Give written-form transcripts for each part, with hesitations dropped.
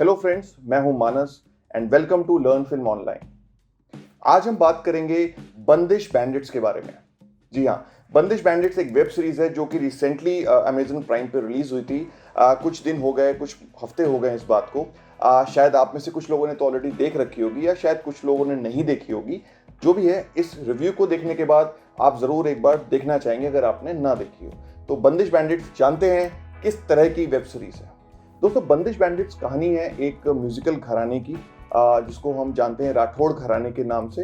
Hello friends, मैं हूं Manas and welcome to learn film online. आज हम बात करेंगे बंदिश बैंडिट्स के बारे में। जी हाँ, बंदिश बैंडिट्स एक वेब सीरीज है जो कि रिसेंटली अमेजन प्राइम पे रिलीज हुई थी। कुछ दिन हो गए, कुछ हफ्ते हो गए इस बात को। शायद आप में से कुछ लोगों ने तो ऑलरेडी देख रखी होगी या शायद कुछ लोगों ने नहीं देखी होगी। जो भी है, इस रिव्यू को देखने के बाद आप ज़रूर एक बार देखना चाहेंगे अगर आपने ना देखी हो। तो बंदिश बैंडिट्स जानते हैं किस तरह की वेब सीरीज है। दोस्तों, बंदिश बैंडिट्स कहानी है एक म्यूजिकल घराने की, जिसको हम जानते हैं राठौड़ घराने के नाम से,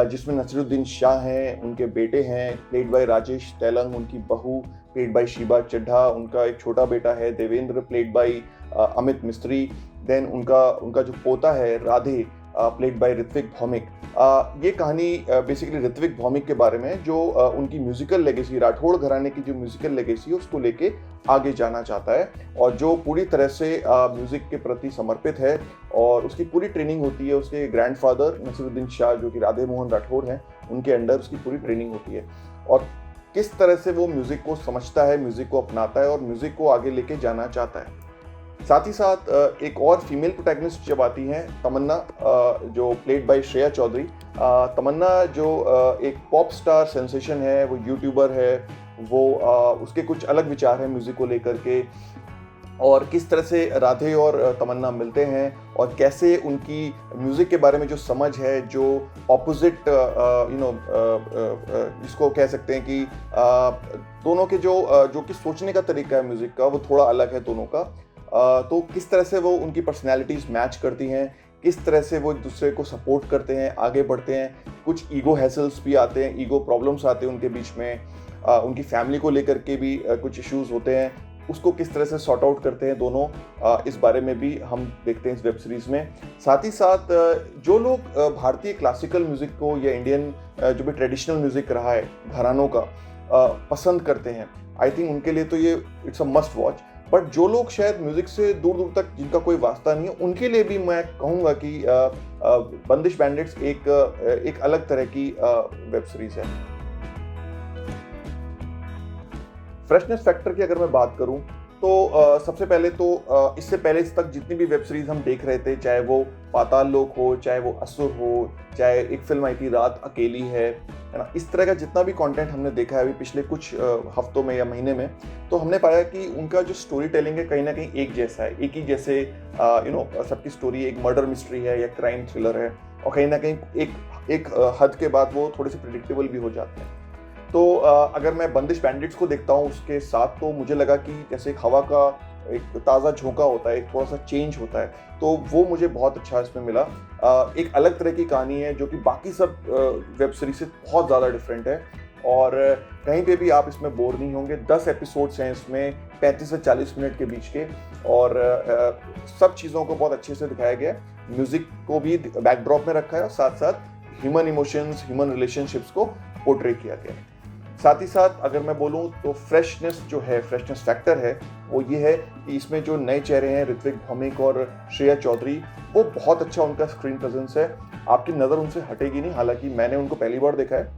जिसमें नसीरुद्दीन शाह हैं, उनके बेटे हैं प्लेड बाय राजेश तेलंग, उनकी बहू प्लेड बाय शीबा चड्ढा, उनका एक छोटा बेटा है देवेंद्र प्लेड बाय अमित मिस्त्री, देन उनका जो पोता है राधे प्लेड बाय ऋत्विक भौमिक। ये कहानी बेसिकली ऋत्विक भौमिक के बारे में, जो उनकी म्यूजिकल लेगेसी, राठौड़ घराने की जो म्यूजिकल लेगेसी है उसको लेके आगे जाना चाहता है, और जो पूरी तरह से म्यूजिक के प्रति समर्पित है। और उसकी पूरी ट्रेनिंग होती है उसके ग्रैंडफादर नसीरुद्दीन शाह, जो कि राधे मोहन राठौड़ हैं, उनके अंडर उसकी पूरी ट्रेनिंग होती है। और किस तरह से वो म्यूजिक को समझता है, म्यूजिक को अपनाता है और म्यूजिक को आगे लेके जाना चाहता है। साथ ही साथ एक और फीमेल प्रोटैगनिस्ट जब आती हैं, तमन्ना, जो प्लेड बाय श्रेया चौधरी। तमन्ना जो एक पॉप स्टार सेंसेशन है, वो यूट्यूबर है, वो उसके कुछ अलग विचार हैं म्यूज़िक को लेकर के, और किस तरह से राधे और तमन्ना मिलते हैं और कैसे उनकी म्यूज़िक के बारे में जो समझ है, जो ऑपोजिट जिसको कह सकते हैं कि दोनों के जो कि सोचने का तरीका है म्यूज़िक का, वो थोड़ा अलग है दोनों का। तो किस तरह से वो उनकी पर्सनैलिटीज़ मैच करती हैं, किस तरह से वो एक दूसरे को सपोर्ट करते हैं, आगे बढ़ते हैं। कुछ ईगो हैसल्स भी आते हैं, ईगो प्रॉब्लम्स आते हैं उनके बीच में। उनकी फैमिली को लेकर के भी कुछ इश्यूज होते हैं, उसको किस तरह से सॉर्ट आउट करते हैं दोनों, इस बारे में भी हम देखते हैं इस वेब सीरीज़ में। साथ ही साथ जो लोग भारतीय क्लासिकल म्यूज़िक को या इंडियन जो भी ट्रेडिशनल म्यूज़िक रहा है घरानों का, पसंद करते हैं, आई थिंक उनके लिए तो ये it's a must watch. But जो लोग शायद म्यूजिक से दूर दूर तक जिनका कोई वास्ता नहीं है, उनके लिए भी मैं कहूँगा कि बंदिश बैंडिट्स एक अलग तरह की वेब सीरीज है। फ्रेशनेस फैक्टर की अगर मैं बात करूं तो सबसे पहले तो इससे पहले तक जितनी भी वेब सीरीज हम देख रहे थे, चाहे वो पाताल लोक हो, चाहे वो असुर हो, चाहे एक फिल्म आई थी रात अकेली है ना, इस तरह का जितना भी कंटेंट हमने देखा है अभी पिछले कुछ हफ्तों में या महीने में, तो हमने पाया कि उनका जो स्टोरी टेलिंग है कहीं ना कहीं एक जैसा है, एक ही जैसे सबकी स्टोरी एक मर्डर मिस्ट्री है या क्राइम थ्रिलर है, और कहीं ना कहीं एक हद के बाद वो थोड़े से प्रिडिक्टेबल भी हो जाते हैं। तो अगर मैं बंदिश बैंडिट्स को देखता हूँ उसके साथ, तो मुझे लगा कि जैसे एक हवा का एक ताज़ा झोंका होता है, एक थोड़ा सा चेंज होता है, तो वो मुझे बहुत अच्छा इसमें मिला। एक अलग तरह की कहानी है जो कि बाकी सब वेब सीरीज से बहुत ज़्यादा डिफरेंट है, और कहीं पे भी आप इसमें बोर नहीं होंगे। 10 एपिसोड्स हैं इसमें, 35 से 40 मिनट के बीच के, और सब चीज़ों को बहुत अच्छे से दिखाया गया है। म्यूज़िक को भी बैकड्रॉप में रखा है और साथ साथ ह्यूमन इमोशंस, ह्यूमन रिलेशनशिप्स को पोर्ट्रे किया गया है। साथ ही साथ अगर मैं बोलूं तो फ्रेशनेस फैक्टर है, वो ये है कि इसमें जो नए चेहरे हैं ऋत्विक भौमिक और श्रेया चौधरी, वो बहुत अच्छा उनका स्क्रीन प्रेजेंस है, आपकी नज़र उनसे हटेगी नहीं। हालांकि मैंने उनको पहली बार देखा है,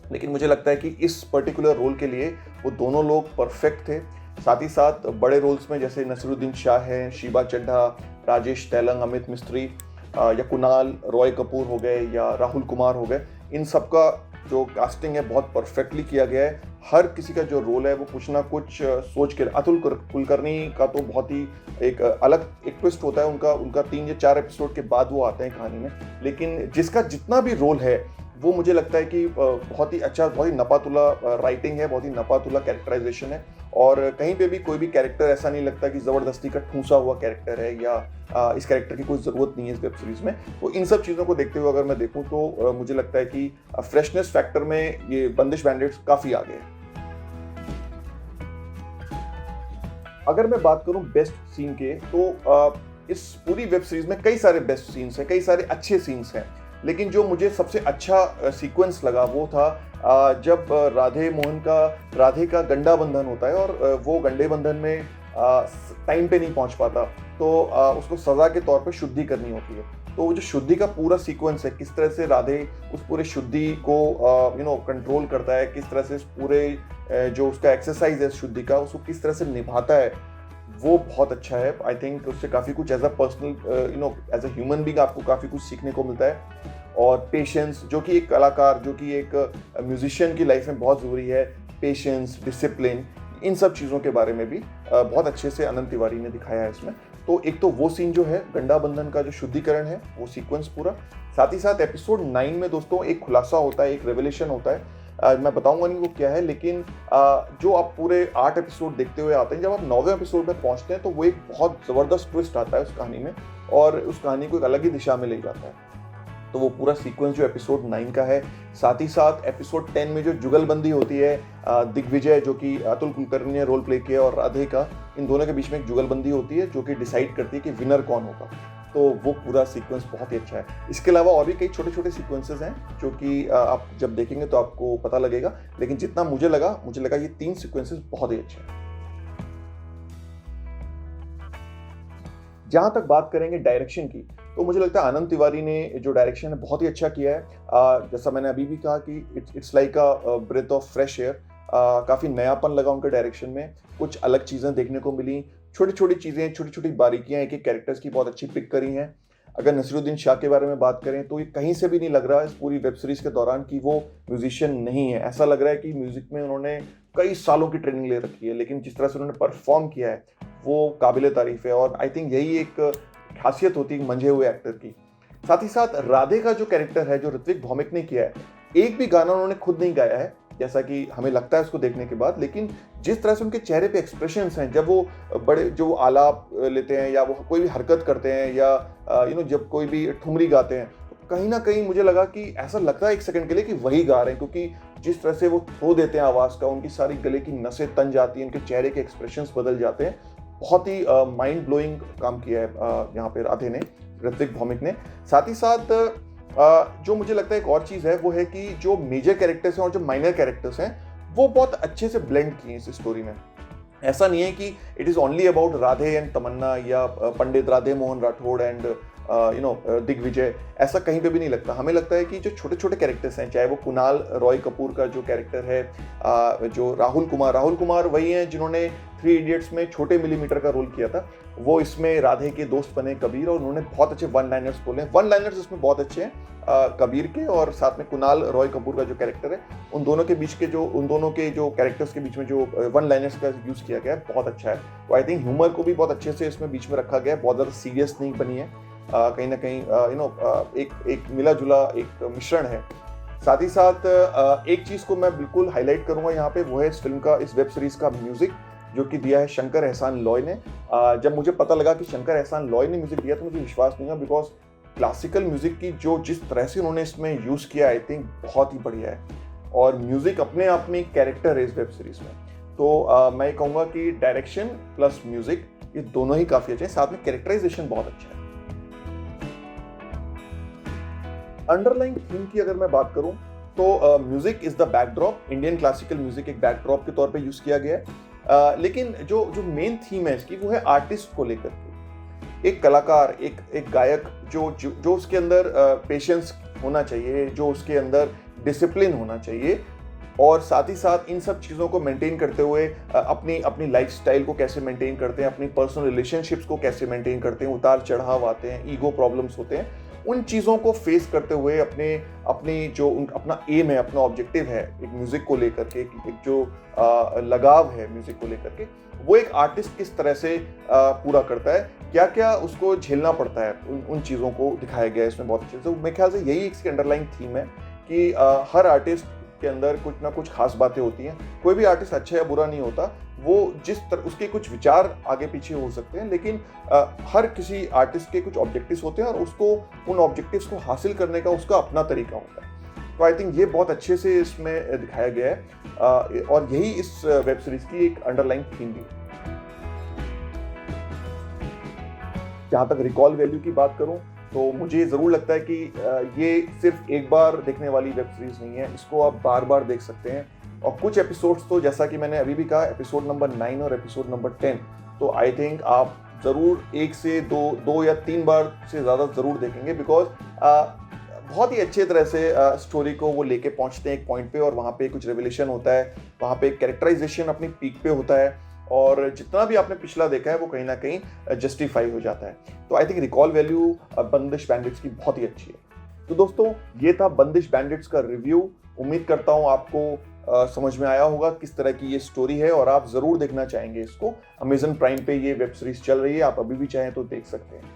लेकिन मुझे लगता है कि इस पर्टिकुलर रोल के लिए वो दोनों लोग परफेक्ट थे। साथ ही साथ बड़े रोल्स में जैसे नसीरुद्दीन शाह हैं, शीबा चड्ढा, राजेश तेलंग, अमित मिस्त्री, या कुणाल रॉय कपूर हो गए, या राहुल कुमार हो गए, इन सब का जो कास्टिंग है बहुत परफेक्टली किया गया है। हर किसी का जो रोल है वो कुछ ना कुछ सोच के। अतुल कुलकर्णी का तो बहुत ही एक अलग एक ट्विस्ट होता है उनका 3 या 4 एपिसोड के बाद वो आते हैं कहानी में, लेकिन जिसका जितना भी रोल है वो मुझे लगता है कि बहुत ही अच्छा, बहुत ही नपातुला राइटिंग है, बहुत ही नपातुला कैरेक्टराइजेशन है, और कहीं पे भी कोई भी कैरेक्टर ऐसा नहीं लगता कि ज़बरदस्ती का ठूंसा हुआ कैरेक्टर है या इस कैरेक्टर की कोई ज़रूरत नहीं है इस वेब सीरीज़ में। तो इन सब चीज़ों को देखते हुए अगर मैं देखूँ तो मुझे लगता है कि फ्रेशनेस फैक्टर में ये बंदिश बैंडिट्स काफ़ी आगे है। अगर मैं बात करूँ बेस्ट सीन के, तो इस पूरी वेब सीरीज़ में कई सारे बेस्ट सीन्स हैं, कई सारे अच्छे सीन्स हैं, लेकिन जो मुझे सबसे अच्छा सीक्वेंस लगा वो था जब राधे का गंडा बंधन होता है, और वो गंडे बंधन में टाइम पे नहीं पहुंच पाता, तो उसको सज़ा के तौर पे शुद्धि करनी होती है। तो वो जो शुद्धि का पूरा सीक्वेंस है, किस तरह से राधे उस पूरे शुद्धि को कंट्रोल करता है, किस तरह से इस पूरे जो उसका एक्सरसाइज है शुद्धि का, उसको किस तरह से निभाता है, वो बहुत अच्छा है। आई थिंक उससे काफ़ी कुछ as a personal as a human being आपको काफ़ी कुछ सीखने को मिलता है। और पेशेंस, जो कि एक कलाकार, जो कि एक म्यूजिशियन की लाइफ में बहुत ज़रूरी है, पेशेंस, डिसिप्लिन, इन सब चीज़ों के बारे में भी बहुत अच्छे से अनंत तिवारी ने दिखाया है इसमें। तो एक तो वो सीन जो है गंडा बंधन का जो शुद्धिकरण है, वो सीक्वेंस पूरा, साथ ही साथ एपिसोड 9 में दोस्तों एक खुलासा होता है, एक रेवलेशन होता है। मैं बताऊंगा नहीं वो क्या है, लेकिन जो आप पूरे 8 एपिसोड देखते हुए आते हैं, जब आप 9वें एपिसोड में पहुंचते हैं तो वो एक बहुत ज़बरदस्त ट्विस्ट आता है उस कहानी में, और उस कहानी को एक अलग ही दिशा में ले जाता है। तो वो पूरा सीक्वेंस जो एपिसोड 9 का है, साथ ही साथ एपिसोड 10 में जो जुगलबंदी होती है, दिग्विजय जो कि अतुल कुलकर्णी ने रोल प्ले किया, और राधे का, इन दोनों के बीच में एक जुगलबंदी होती है जो कि डिसाइड करती है कि विनर कौन होगा। तो वो पूरा सीक्वेंस बहुत ही अच्छा है। इसके अलावा और भी कई छोटे छोटे सीक्वेंसेस हैं जो कि आप जब देखेंगे तो आपको पता लगेगा, लेकिन जितना मुझे लगा ये 3 सीक्वेंसेस बहुत ही अच्छे हैं। जहां तक बात करेंगे डायरेक्शन की, तो मुझे लगता है आनंद तिवारी ने जो डायरेक्शन है बहुत ही अच्छा किया है। जैसा मैंने अभी भी कहा कि it's like a breath of fresh air. काफ़ी नयापन लगा उनके डायरेक्शन में, कुछ अलग चीज़ें देखने को मिली, छोटी छोटी चीज़ें, छोटी छोटी बारीकियां एक एक कैरेक्टर्स की बहुत अच्छी पिक करी हैं। अगर नसीरुद्दीन शाह के बारे में बात करें तो ये कहीं से भी नहीं लग रहा है इस पूरी वेब सीरीज़ के दौरान कि वो म्यूजिशियन नहीं है। ऐसा लग रहा है कि म्यूज़िक में उन्होंने कई सालों की ट्रेनिंग ले रखी है, लेकिन जिस तरह से उन्होंने परफॉर्म किया है वो काबिल तारीफ है। और आई थिंक यही एक खासियत होती है मंझे हुए एक्टर की। साथ ही साथ राधे का जो कैरेक्टर है, जो ऋत्विक भौमिक ने किया है, एक भी गाना उन्होंने खुद नहीं गाया है जैसा कि हमें लगता है उसको देखने के बाद, लेकिन जिस तरह से उनके चेहरे पे एक्सप्रेशंस हैं, जब वो बड़े जो आलाप लेते हैं या वो कोई भी हरकत करते हैं या जब कोई भी ठुमरी गाते हैं, तो कहीं ना कहीं मुझे लगा कि ऐसा लगता है एक सेकंड के लिए कि वही गा रहे हैं, क्योंकि जिस तरह से वो थ्रो देते हैं आवाज़ का, उनकी सारी गले की नसें तन जाती हैं, उनके चेहरे के एक्सप्रेशंस बदल जाते हैं। बहुत ही माइंड ब्लोइंग काम किया है यहाँ पे राधे ने, ऋत्विक भौमिक ने। साथ ही साथ जो मुझे लगता है एक और चीज़ है वो है कि जो मेजर कैरेक्टर्स हैं और जो माइनर कैरेक्टर्स हैं वो बहुत अच्छे से ब्लेंड किए हैं इस स्टोरी में। ऐसा नहीं है कि it is only about Radhe and Tamanna या पंडित राधे मोहन राठौड़ एंड दिग्विजय, ऐसा कहीं पे भी नहीं लगता। हमें लगता है कि जो छोटे छोटे कैरेक्टर्स हैं, चाहे वो कुणाल रॉय कपूर का जो कैरेक्टर है, जो राहुल कुमार वही हैं जिन्होंने 3 इडियट्स में छोटे मिलीमीटर का रोल किया था, वो इसमें राधे के दोस्त बने कबीर, और उन्होंने बहुत अच्छे वन लाइनर्स बोले। वन लाइनर्स इसमें बहुत अच्छे हैं कबीर के, और साथ में कुणाल रॉय कपूर का जो कैरेक्टर है, उन दोनों के जो कैरेक्टर्स के बीच में जो वन लाइनर्स का यूज़ किया गया है बहुत अच्छा है। तो आई थिंक ह्यूमर को भी बहुत अच्छे से इसमें बीच में रखा गया है, बहुत ज़्यादा सीरियस नहीं बनी है, कहीं ना कहीं एक मिला जुला एक मिश्रण है। साथ ही साथ एक चीज़ को मैं बिल्कुल हाईलाइट करूंगा यहाँ पे, वो है इस फिल्म का, इस वेब सीरीज़ का म्यूज़िक, जो कि दिया है शंकर एहसान लॉय ने। जब मुझे पता लगा कि शंकर एहसान लॉय ने म्यूज़िक दिया तो मुझे विश्वास नहीं हुआ, बिकॉज क्लासिकल म्यूज़िक की जो जिस तरह से उन्होंने इसमें यूज़ किया, आई थिंक बहुत ही बढ़िया है, और म्यूज़िक अपने आप में एक कैरेक्टर है इस वेब सीरीज़ में। तो मैं कहूँगा कि डायरेक्शन प्लस म्यूज़िक ये दोनों ही काफ़ी अच्छे हैं, साथ में कैरेक्टराइजेशन बहुत अच्छा है। अंडरलाइंग थीम की अगर मैं बात करूं तो music is the backdrop, Indian classical music एक बैकड्रॉप के तौर पे यूज किया गया है। लेकिन जो मेन थीम है इसकी वो है आर्टिस्ट को लेकर के। एक कलाकार, एक गायक जो उसके अंदर पेशेंस होना चाहिए, जो उसके अंदर डिसिप्लिन होना चाहिए, और साथ ही साथ इन सब चीज़ों को मेंटेन करते हुए अपनी लाइफस्टाइल को कैसे मेंटेन करते हैं, अपनी पर्सनल रिलेशनशिप्स को कैसे मेंटेन करते हैं, उतार चढ़ाव आते हैं, ईगो प्रॉब्लम्स होते हैं, उन चीज़ों को फेस करते हुए अपना एम है, अपना ऑब्जेक्टिव है एक म्यूज़िक को लेकर के, एक जो लगाव है म्यूज़िक को लेकर के, वो एक आर्टिस्ट किस तरह से पूरा करता है, क्या क्या उसको झेलना पड़ता है, उन चीज़ों को दिखाया गया है इसमें बहुत अच्छे से। तो मेरे ख्याल से यही इसकी अंडरलाइंग थीम है कि हर आर्टिस्ट के अंदर कुछ ना कुछ खास बातें होती हैं। कोई भी आर्टिस्ट अच्छा या बुरा नहीं होता, वो जिस तरह उसके कुछ विचार आगे पीछे हो सकते हैं, लेकिन हर किसी आर्टिस्ट के कुछ ऑब्जेक्टिव्स होते हैं और उसको उन ऑब्जेक्टिव्स को हासिल करने का उसका अपना तरीका होता है। तो आई थिंक ये बहुत अच्छे से इसमें दिखाया गया है, और यही इस वेब सीरीज की एक अंडरलाइंग थीम भी है। जहाँ तक रिकॉल वैल्यू की बात करूँ तो मुझे ज़रूर लगता है कि ये सिर्फ एक बार देखने वाली वेब सीरीज़ नहीं है, इसको आप बार बार देख सकते हैं। और कुछ एपिसोड्स तो जैसा कि मैंने अभी भी कहा, एपिसोड नंबर 9 और एपिसोड नंबर 10, तो आई थिंक आप ज़रूर 1 से 2 या 3 बार से ज़्यादा ज़रूर देखेंगे, बिकॉज बहुत ही अच्छे तरह से स्टोरी को वो लेके पहुंचते हैं एक पॉइंट पे, और वहाँ पे कुछ रेवलेशन होता है, वहाँ पे कैरेक्टराइजेशन अपनी पीक पे होता है, और जितना भी आपने पिछला देखा है वो कहीं ना कहीं जस्टिफाई हो जाता है। तो आई थिंक रिकॉल वैल्यू बंदिश बैंडिट्स की बहुत ही अच्छी है। तो दोस्तों ये था बंदिश बैंडिट्स का रिव्यू। उम्मीद करता हूँ आपको समझ में आया होगा किस तरह की ये स्टोरी है और आप जरूर देखना चाहेंगे इसको। अमेजन प्राइम पे ये वेब सीरीज चल रही है, आप अभी भी चाहें तो देख सकते हैं।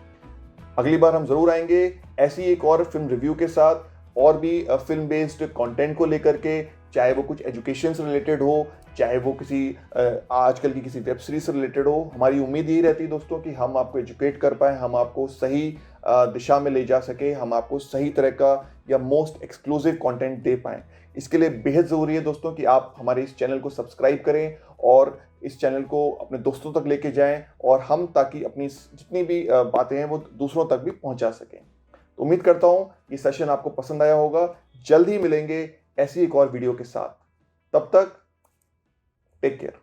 अगली बार हम जरूर आएंगे ऐसी एक और फिल्म रिव्यू के साथ, और भी फिल्म बेस्ड कंटेंट को लेकर के, चाहे वो कुछ एजुकेशन से रिलेटेड हो, चाहे वो किसी आजकल की किसी वेब सीरीज से रिलेटेड हो। हमारी उम्मीद यही रहती है दोस्तों कि हम आपको एजुकेट कर पाए, हम आपको सही दिशा में ले जा सके, हम आपको सही तरह का या मोस्ट एक्सक्लूसिव कंटेंट दे पाएँ। इसके लिए बेहद ज़रूरी है दोस्तों कि आप हमारे इस चैनल को सब्सक्राइब करें और इस चैनल को अपने दोस्तों तक लेके जाएं, और हम ताकि अपनी जितनी भी बातें हैं वो दूसरों तक भी पहुंचा सकें। तो उम्मीद करता हूं ये सेशन आपको पसंद आया होगा। जल्द ही मिलेंगे ऐसी एक और वीडियो के साथ। तब तक टेक केयर।